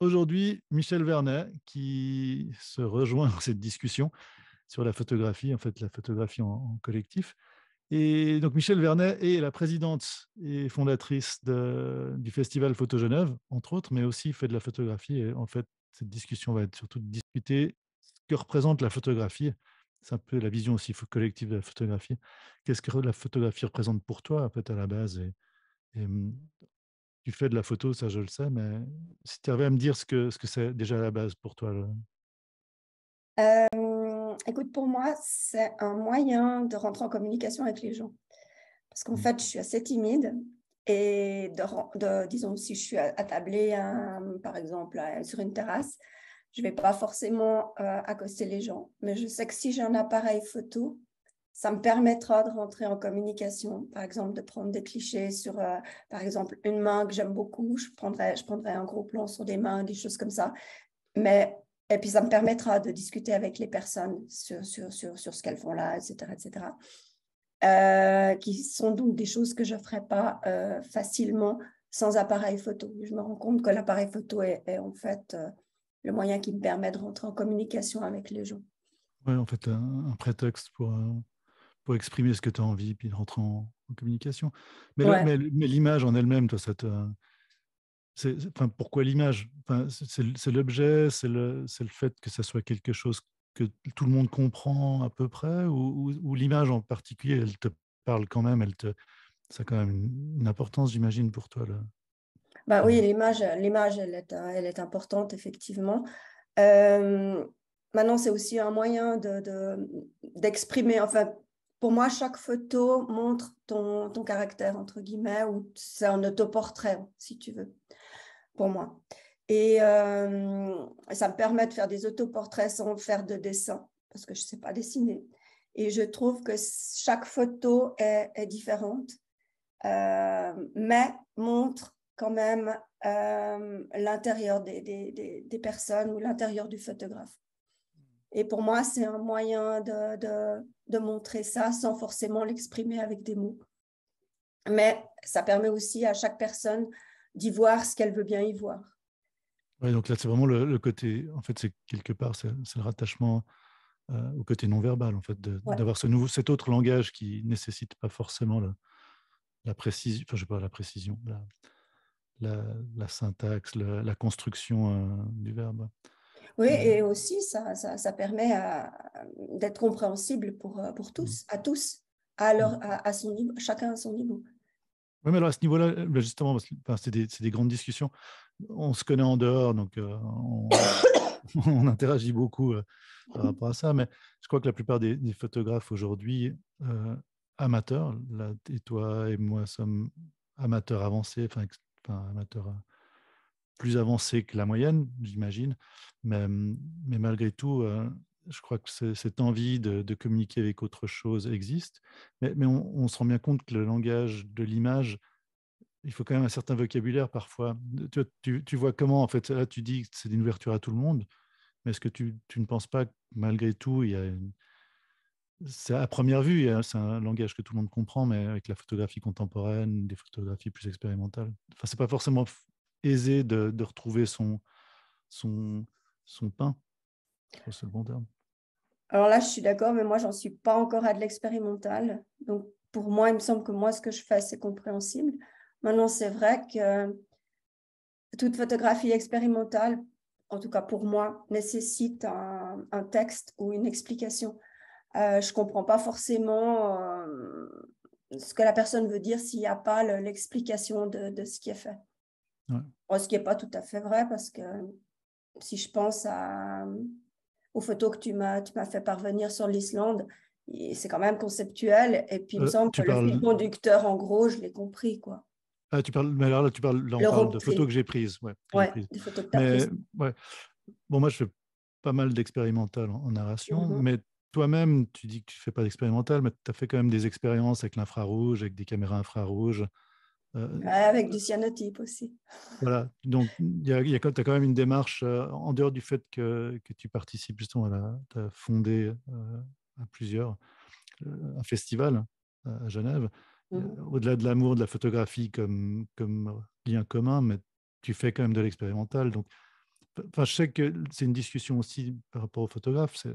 aujourd'hui Michel Vernet qui se rejoint dans cette discussion sur la photographie, en fait la photographie en collectif. Et donc Michel Vernet est la présidente et fondatrice du Festival Photo Genève, entre autres, mais aussi fait de la photographie. Et en fait, cette discussion va être surtout de discuter ce que représente la photographie. C'est un peu la vision aussi collective de la photographie. Qu'est-ce que la photographie représente pour toi, en fait, à la base et tu fais de la photo, ça je le sais, mais si tu avais à me dire ce que c'est déjà à la base pour toi. Écoute, pour moi, c'est un moyen de rentrer en communication avec les gens. Parce qu'en fait, je suis assez timide et disons, si je suis attablée, par exemple, sur une terrasse, je ne vais pas forcément accoster les gens. Mais je sais que si j'ai un appareil photo, ça me permettra de rentrer en communication. Par exemple, de prendre des clichés sur, par exemple, une main que j'aime beaucoup. Je prendrais un gros plan sur des mains, des choses comme ça. Mais, et puis, ça me permettra de discuter avec les personnes sur ce qu'elles font là, etc., etc. Qui sont donc des choses que je ne ferais pas facilement sans appareil photo. Je me rends compte que l'appareil photo est en fait le moyen qui me permet de rentrer en communication avec les gens. Ouais, en fait, un prétexte pour exprimer ce que tu as envie, puis de rentrer en communication. Mais, Ouais. mais l'image en elle-même, toi, enfin, pourquoi l'image? Enfin, c'est l'objet, c'est le fait que ça soit quelque chose que tout le monde comprend à peu près, ou l'image en particulier, elle te parle quand même, ça a quand même une importance, j'imagine, pour toi, là. Bah oui, l'image, elle est importante, effectivement. Euh, Maintenant, c'est aussi un moyen d'exprimer. Enfin, pour moi, chaque photo montre ton caractère, entre guillemets, ou c'est un autoportrait, si tu veux, pour moi. Et ça me permet de faire des autoportraits sans faire de dessin, parce que je ne sais pas dessiner. Et je trouve que chaque photo est différente, mais montre quand même l'intérieur des personnes ou l'intérieur du photographe. Et pour moi, c'est un moyen de montrer ça sans forcément l'exprimer avec des mots. Mais ça permet aussi à chaque personne d'y voir ce qu'elle veut bien y voir. Ouais, donc là, c'est vraiment le côté, en fait, c'est quelque part, c'est le rattachement au côté non-verbal, en fait, Ouais. d'avoir cet autre langage qui nécessite pas forcément la précision, enfin, je sais pas, la précision, la syntaxe, la construction du verbe. Oui, Euh, et aussi, ça permet d'être compréhensible pour mm, tous, à, mm. à son niveau, chacun à son niveau. Oui, mais alors à ce niveau-là, justement, parce que enfin, c'est des grandes discussions. On se connaît en dehors, donc on interagit beaucoup par rapport à ça. Mais je crois que la plupart des photographes aujourd'hui, amateurs, là, et toi et moi sommes amateurs avancés, enfin, amateurs plus avancés que la moyenne, j'imagine. Mais malgré tout, je crois que cette envie de communiquer avec autre chose existe. Mais on se rend bien compte que le langage de l'image, il faut quand même un certain vocabulaire parfois. Tu vois comment, en fait, là, tu dis que c'est une ouverture à tout le monde, mais est-ce que tu ne penses pas que malgré tout, c'est à première vue, c'est un langage que tout le monde comprend, mais avec la photographie contemporaine, des photographies plus expérimentales, enfin, c'est pas forcément aisé de retrouver son, son pain, je crois que c'est le bon terme. Alors là, je suis d'accord, mais moi, j'en suis pas encore à de l'expérimental. Donc, pour moi, il me semble que moi, ce que je fais, c'est compréhensible. Maintenant, c'est vrai que toute photographie expérimentale, en tout cas pour moi, nécessite un texte ou une explication. Je comprends pas forcément ce que la personne veut dire s'il n'y a pas l'explication de ce qui est fait. Ouais. Bon, ce qui n'est pas tout à fait vrai parce que si je pense aux photos que tu m'as fait parvenir sur l'Islande, c'est quand même conceptuel. Et puis, il me semble que Tu le fil parles, conducteur, en gros, je l'ai compris, quoi. mais alors là, on Le parle road de photos trip, que j'ai prises, ouais, que j'ai ouais, prises. des photos que tu as Mais prises. ouais, bon, moi, je fais pas mal d'expérimental en narration, Mhm. mais toi-même, tu dis que tu fais pas d'expérimental, mais tu as fait quand même des expériences avec l'infrarouge, avec des caméras infrarouges. Ouais, Euh, avec du cyanotype aussi. voilà. Donc, tu as quand même une démarche, en dehors du fait que tu participes justement tu as fondé à plusieurs un festival à Genève. Mhm. Au-delà de l'amour de la photographie comme lien commun, mais tu fais quand même de l'expérimental. Donc, enfin, je sais que c'est une discussion aussi par rapport aux photographes.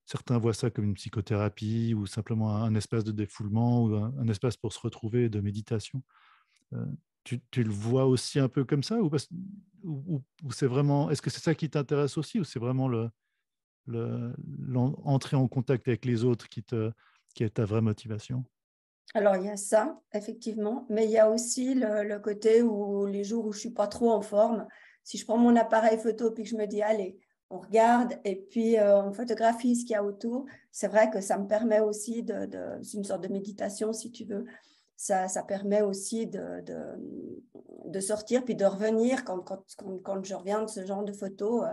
Certains voient ça comme une psychothérapie ou simplement un espace de défoulement ou un espace pour se retrouver de méditation. Euh, tu le vois aussi un peu comme ça ou c'est vraiment, est-ce que c'est ça qui t'intéresse aussi ou c'est vraiment entrer en contact avec les autres qui est ta vraie motivation? Alors, il y a ça, effectivement, mais il y a aussi le côté où les jours où je ne suis pas trop en forme, si je prends mon appareil photo puis que je me dis, allez, on regarde et puis on photographie ce qu'il y a autour, c'est vrai que ça me permet aussi c'est une sorte de méditation, si tu veux. Ça permet aussi de sortir puis de revenir quand je reviens de ce genre de photos.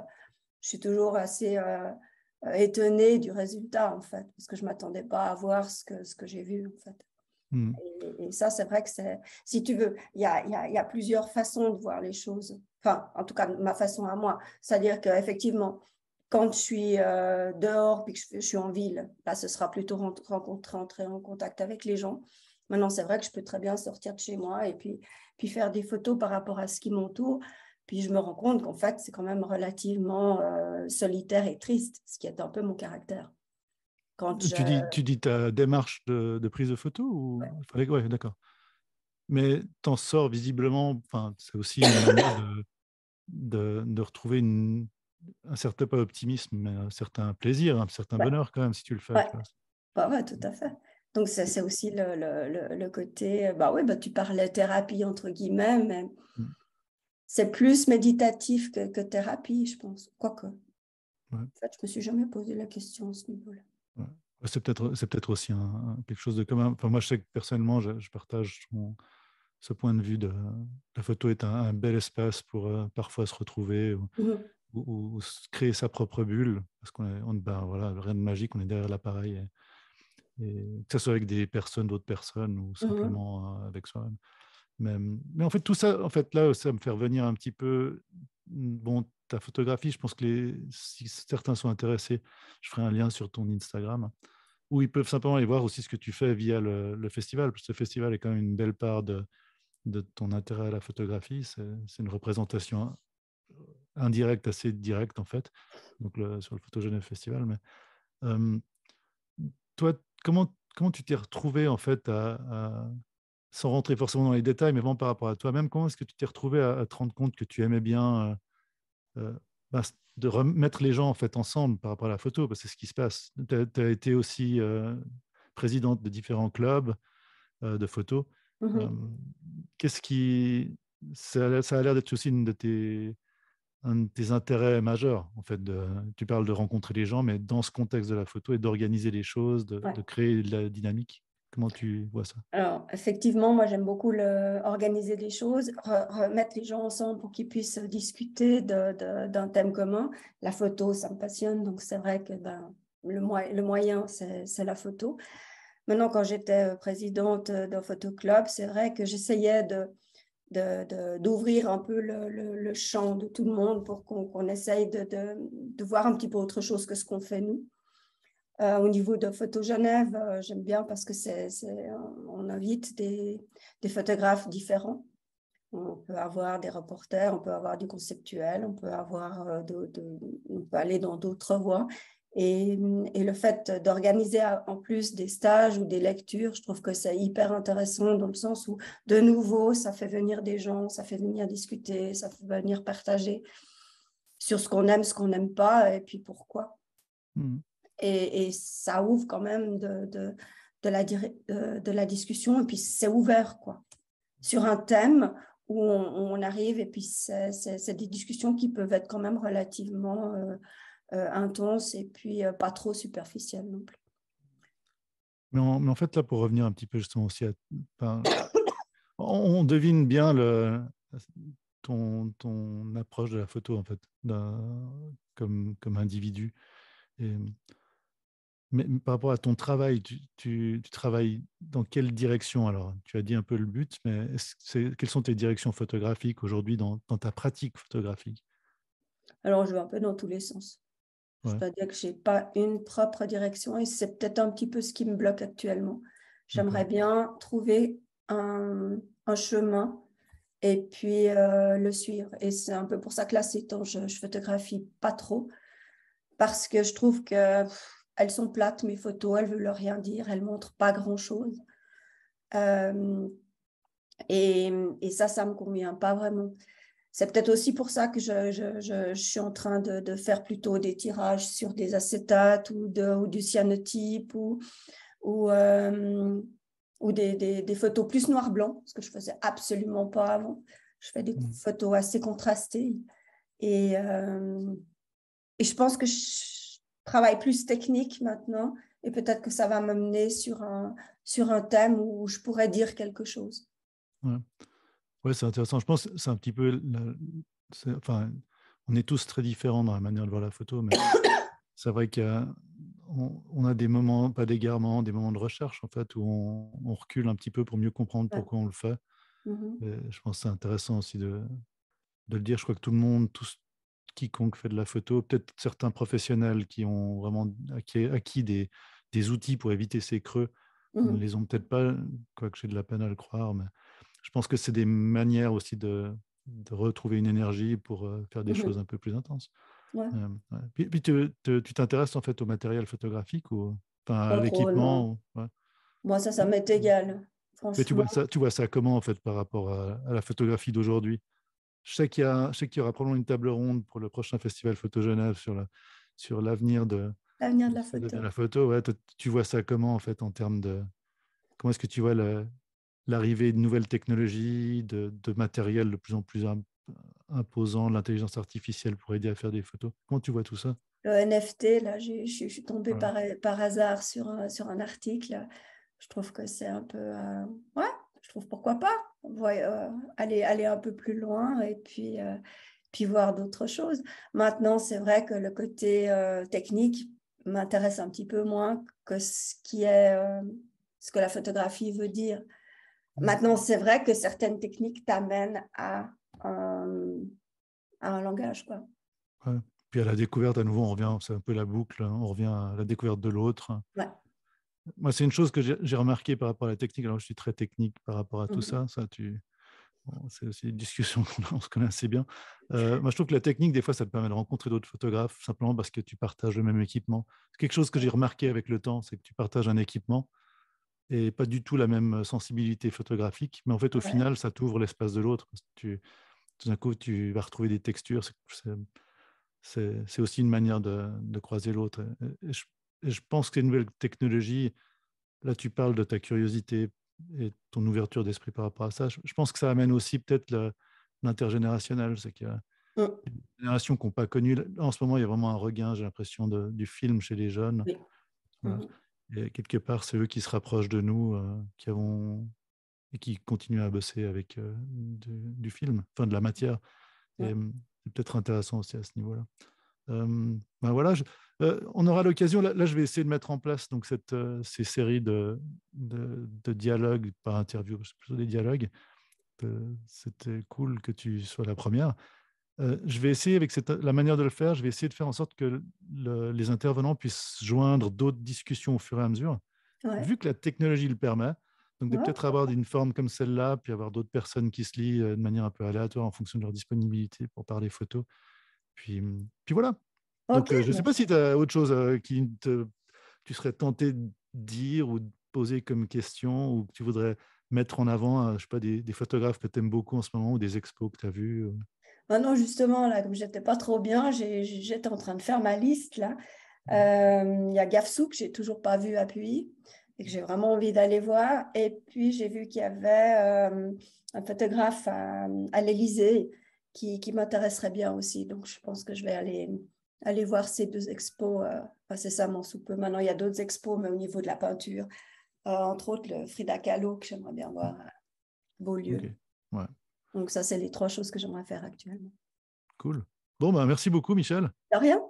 Je suis toujours assez étonnée du résultat, en fait, parce que je ne m'attendais pas à voir ce que j'ai vu, en fait. Hmm. Et ça, c'est vrai que si tu veux, il y a plusieurs façons de voir les choses. Enfin, en tout cas, ma façon à moi. C'est-à-dire qu'effectivement, quand je suis dehors puis que je suis en ville, là, ce sera plutôt rentrer en contact avec les gens. Maintenant, c'est vrai que je peux très bien sortir de chez moi et puis faire des photos par rapport à ce qui m'entoure. Puis je me rends compte qu'en fait, c'est quand même relativement solitaire et triste, ce qui est un peu mon caractère. Quand je... Tu dis ta démarche de prise de photo ou... Ouais, d'accord. Mais t'en sors visiblement, enfin, c'est aussi une manière de retrouver un certain, pas optimisme, mais un certain plaisir, un certain Ouais, bonheur quand même si tu le fais. ouais. Tu vois. Bah ouais, tout à fait. Donc, c'est aussi le côté, bah oui, bah, tu parlais thérapie entre guillemets, mais Mm. c'est plus méditatif que thérapie, je pense. Quoique, en Ouais, fait, je me suis jamais posé la question à ce niveau-là. ouais. Ouais, c'est peut-être aussi quelque chose de commun. Enfin, moi, je sais que personnellement, je partage ce point de vue de la photo est un bel espace pour parfois se retrouver Mhm, ou se créer sa propre bulle, parce ben, voilà, rien de magique, on est derrière l'appareil, et que ce soit avec des personnes, d'autres personnes, ou mhm, simplement avec soi-même. Mais en fait, tout ça, en fait, là, ça me fait revenir un petit peu. Bon, ta photographie, je pense que si certains sont intéressés, je ferai un lien sur ton Instagram, où ils peuvent simplement aller voir aussi ce que tu fais via le festival, parce que ce festival est quand même une belle part de ton intérêt à la photographie. C'est une représentation indirecte, assez directe, en fait, donc sur le Photo Genève Festival. Mais euh, toi, comment tu t'es retrouvé, en fait, sans rentrer forcément dans les détails, mais vraiment par rapport à toi-même, comment est-ce que tu t'es retrouvé à te rendre compte que tu aimais bien ben, de remettre les gens, en fait, ensemble par rapport à la photo, parce que c'est ce qui se passe. Tu as été aussi présidente de différents clubs de photos. Euh, mhm. Qu'est-ce qui... Ça a l'air d'être aussi un de tes intérêts majeurs, en fait. Tu parles de rencontrer les gens, mais dans ce contexte de la photo et d'organiser les choses, Ouais. de créer de la dynamique. Comment tu vois ça? Alors, effectivement, moi, j'aime beaucoup organiser des choses, remettre les gens ensemble pour qu'ils puissent discuter d'un thème commun. La photo, ça me passionne, donc c'est vrai que ben, le moyen, c'est la photo. Maintenant, quand j'étais présidente d'un photoclub, c'est vrai que j'essayais d'ouvrir un peu le champ de tout le monde pour qu'on essaye de voir un petit peu autre chose que ce qu'on fait nous. Au niveau de Photo Genève, j'aime bien parce que on invite des photographes différents. On peut avoir des reporters, on peut avoir du conceptuel, on peut aller dans d'autres voies. Et le fait d'organiser en plus des stages ou des lectures, je trouve que c'est hyper intéressant dans le sens où, de nouveau, ça fait venir des gens, ça fait venir discuter, ça fait venir partager sur ce qu'on n'aime pas, et puis pourquoi. Mhm. Et ça ouvre quand même de la discussion, et puis c'est ouvert, quoi, sur un thème où on arrive, et puis c'est des discussions qui peuvent être quand même relativement intenses, et puis pas trop superficielles non plus. Mais en fait, là, pour revenir un petit peu justement aussi enfin, on devine bien ton approche de la photo, en fait, comme individu. Et, mais par rapport à ton travail, tu travailles dans quelle direction alors? Tu as dit un peu le but, mais quelles sont tes directions photographiques aujourd'hui dans ta pratique photographique? Alors, je vais un peu dans tous les sens. Je Ouais, dois dire que je n'ai pas une propre direction, et c'est peut-être un petit peu ce qui me bloque actuellement. J'aimerais d'accord. bien trouver un chemin et puis le suivre. Et c'est un peu pour ça que là, ces temps, je photographie pas trop parce que je trouve que elles sont plates, mes photos, elles veulent rien dire, elles montrent pas grand-chose. Euh, et ça me convient pas vraiment. C'est peut-être aussi pour ça que je suis en train de faire plutôt des tirages sur des acétates ou du cyanotype ou, euh, ou des photos plus noir-blanc, ce que je faisais absolument pas avant. Je fais des photos assez contrastées et, euh, et je pense que je travaille plus technique maintenant et peut-être que ça va m'amener sur un thème où je pourrais dire quelque chose. Ouais. Ouais, c'est intéressant. Je pense que c'est un petit peu. Enfin, on est tous très différents dans la manière de voir la photo, mais c'est vrai qu'on a des moments, pas d'égarement, des moments de recherche, en fait, où on recule un petit peu pour mieux comprendre Ouais. pourquoi on le fait. Mhm. Et je pense que c'est intéressant aussi de le dire. Je crois que tout le monde, quiconque fait de la photo, peut-être certains professionnels qui ont vraiment acquis des outils pour éviter ces creux, ne Mhm. les ont peut-être pas, quoique j'ai de la peine à le croire, mais je pense que c'est des manières aussi de retrouver une énergie pour faire des choses Mhm. un peu plus intenses. Ouais. Ouais. Puis tu t'intéresses en fait au matériel photographique ou enfin, à Pas trop, non. l'équipement ouais. Moi, ça m'est égal, Mais franchement. tu vois ça comment en fait par rapport à la photographie d'aujourd'hui? Je sais qu'il y aura probablement une table ronde pour le prochain festival Photo Genève sur l'avenir L'avenir de de la ce que devient photo. la photo. Ouais, toi, tu vois ça comment en fait en termes de comment est-ce que tu vois l'arrivée de nouvelles technologies, de matériel de plus en plus imposant, de l'intelligence artificielle pour aider à faire des photos? Comment tu vois tout ça? Le NFT, là, je suis tombée Voilà. par hasard sur un article. Je trouve que c'est un peu... ouais, je trouve pourquoi pas. Ouais, aller un peu plus loin et puis voir d'autres choses. Maintenant, c'est vrai que le côté technique m'intéresse un petit peu moins que ce que la photographie veut dire. Mm. Maintenant, c'est vrai que certaines techniques t'amènent à un langage, quoi. Ouais. Puis à la découverte, à nouveau, on revient, c'est un peu la boucle, hein, on revient à la découverte de l'autre. Ouais. Moi, c'est une chose que j'ai remarqué par rapport à la technique. Alors, je suis très technique par rapport à tout Mhm. ça. Bon, c'est aussi une discussion on se connaît assez bien. Moi, je trouve que la technique, des fois, ça te permet de rencontrer d'autres photographes simplement parce que tu partages le même équipement. C'est quelque chose que j'ai remarqué avec le temps, c'est que tu partages un équipement et pas du tout la même sensibilité photographique. Mais en fait, au Ouais. final, ça t'ouvre l'espace de l'autre. Tout d'un coup, tu vas retrouver des textures. C'est aussi une manière de croiser l'autre. Et je pense que les nouvelles technologies, là, tu parles de ta curiosité et ton ouverture d'esprit par rapport à ça. Je pense que ça amène aussi peut-être l'intergénérationnel. C'est qu'il y a Mm. des générations qui n'ont pas connu. Là, en ce moment, il y a vraiment un regain, j'ai l'impression, du film chez les jeunes. Oui. Voilà. Mhm. Et quelque part, c'est eux qui se rapprochent de nous, qui avons et qui continuent à bosser avec du film, enfin de la matière. Et Ouais. c'est peut-être intéressant aussi à ce niveau-là. Ben voilà, on aura l'occasion, là, je vais essayer de mettre en place donc ces séries de dialogues, pas interviews, c'est plutôt des dialogues. C'était cool que tu sois la première. Je vais essayer, avec la manière de le faire, je vais essayer de faire en sorte que les intervenants puissent joindre d'autres discussions au fur et à mesure, Ouais. vu que la technologie le permet. Donc, de Ouais. peut-être avoir une forme comme celle-là, puis avoir d'autres personnes qui se lient de manière un peu aléatoire en fonction de leur disponibilité pour parler photo. Puis voilà. Ok. Donc, je ne sais pas si tu as autre chose tu serais tenté de dire ou de poser comme question ou que tu voudrais mettre en avant, je sais pas, des photographes que tu aimes beaucoup en ce moment ou des expos que tu as vus. Maintenant, justement, là, comme j'étais pas trop bien, j'étais en train de faire ma liste, là. Il y a Gafsou que j'ai toujours pas vu à Puy et que j'ai vraiment envie d'aller voir. Et puis, j'ai vu qu'il y avait un photographe à l'Élysée qui m'intéresserait bien aussi. Donc, je pense que je vais aller voir ces deux expos incessamment sous peu. Maintenant, il y a d'autres expos, mais au niveau de la peinture, entre autres le Frida Kahlo que j'aimerais bien voir à Ok, Beaulieu. ouais, Donc, ça, c'est les trois choses que j'aimerais faire actuellement. cool. Bon, ben, merci beaucoup, Michel. De rien.